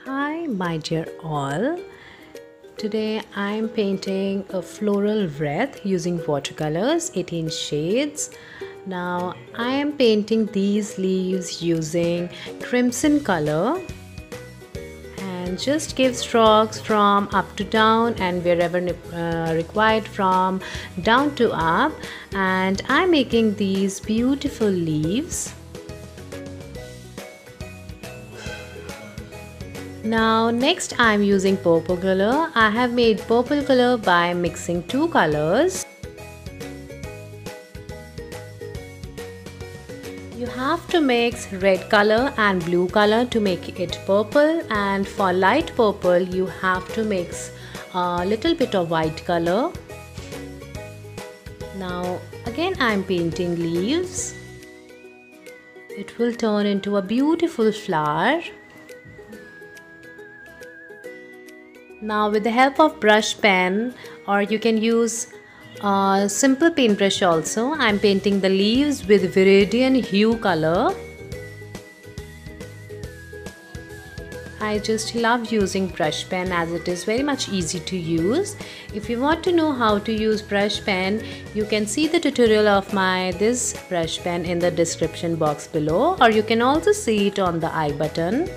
Hi, my dear all. Today I'm painting a floral wreath using watercolors, 18 shades. Now I am painting these leaves using crimson color and just give strokes from up to down and wherever required from down to up, and I'm making these beautiful leaves. Now next I'm using purple color. I have made purple color by mixing two colors. You have to mix red color and blue color to make it purple, and for light purple you have to mix a little bit of white color. Now again I'm painting leaves. It will turn into a beautiful flower. Now with the help of brush pen, or you can use a simple paintbrush also, I'm painting the leaves with Viridian hue color. I just love using brush pen as it is very much easy to use. If you want to know how to use brush pen, you can see the tutorial of this brush pen in the description box below, or you can also see it on the I button.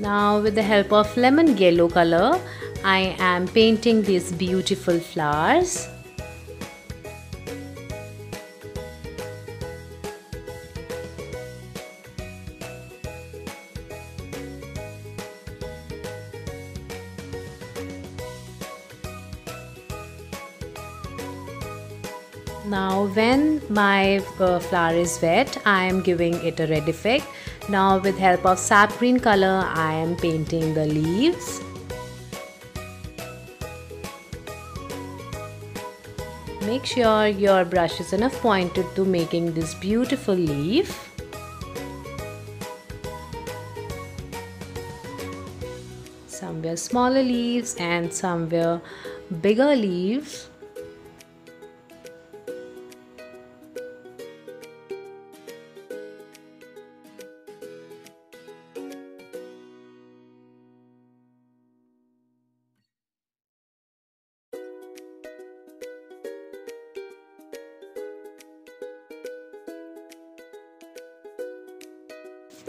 Now with the help of lemon yellow color, I am painting these beautiful flowers. Now when my flower is wet, I am giving it a red effect. Now with help of sap green color, I am painting the leaves. Make sure your brush is enough pointed to making this beautiful leaf. Some were smaller leaves and some were bigger leaves.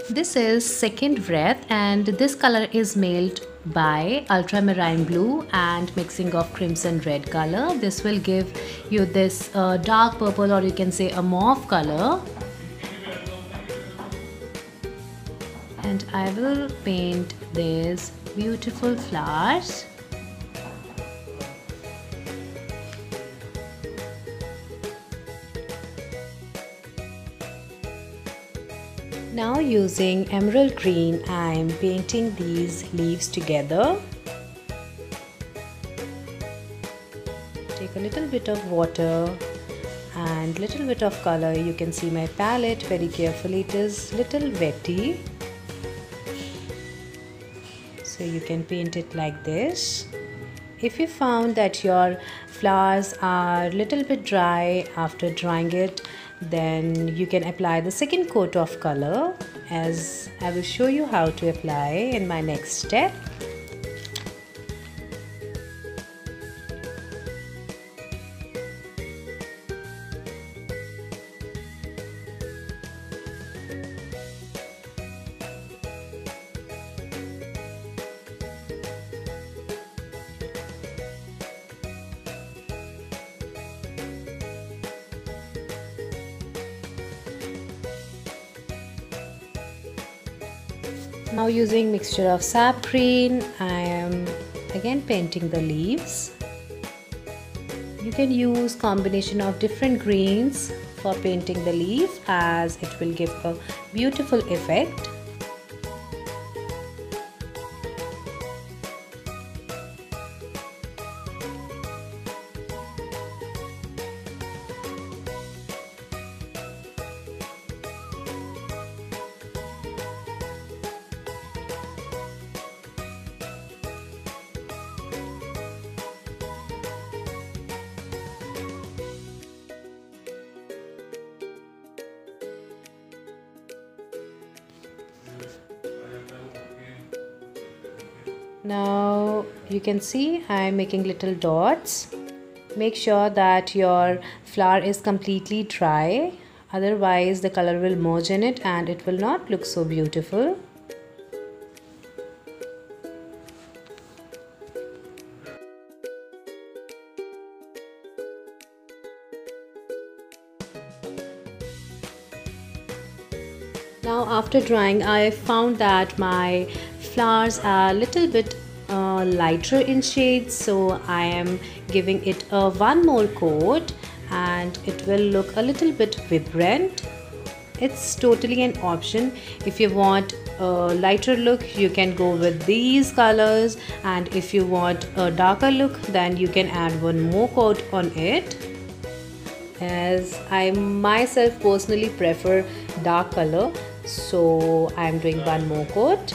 This is second wreath, and this color is made by ultramarine blue and mixing of crimson red color. This will give you this dark purple, or you can say a mauve color. And I will paint these beautiful flowers. Now using emerald green, I am painting these leaves together. Take a little bit of water and little bit of color. You can see my palette very carefully. It is little wetty, so you can paint it like this. If you found that your flowers are little bit dry after drying it, then you can apply the second coat of color, as I will show you how to apply in my next step. Now using mixture of sap green, I am again painting the leaves. You can use combination of different greens for painting the leaf, as it will give a beautiful effect. Now you can see I'm making little dots. Make sure that your flower is completely dry, otherwise the color will merge in it and it will not look so beautiful. Now after drying, I found that my flowers are a little bit lighter in shades, so I am giving it one more coat and it will look a little bit vibrant. It's totally an option. If you want a lighter look, you can go with these colors, and if you want a darker look, then you can add one more coat on it. As I myself personally prefer dark color, so I'm doing one more coat.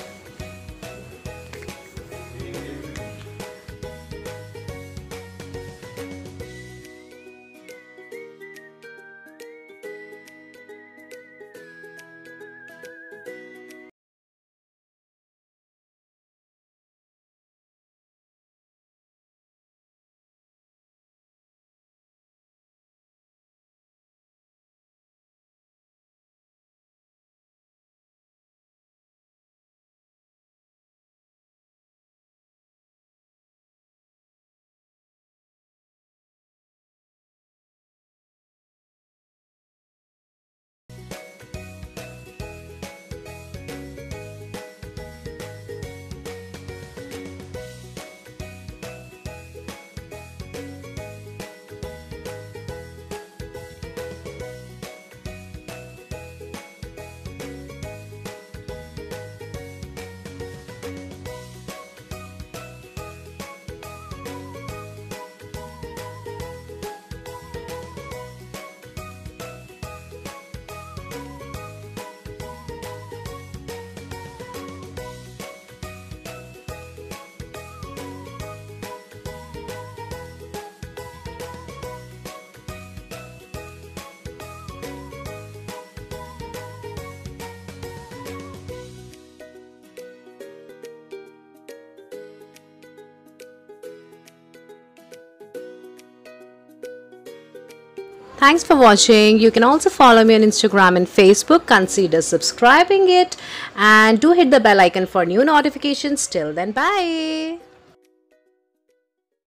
Thanks for watching. You can also follow me on Instagram and Facebook. Consider subscribing it and do hit the bell icon for new notifications. Till then, bye.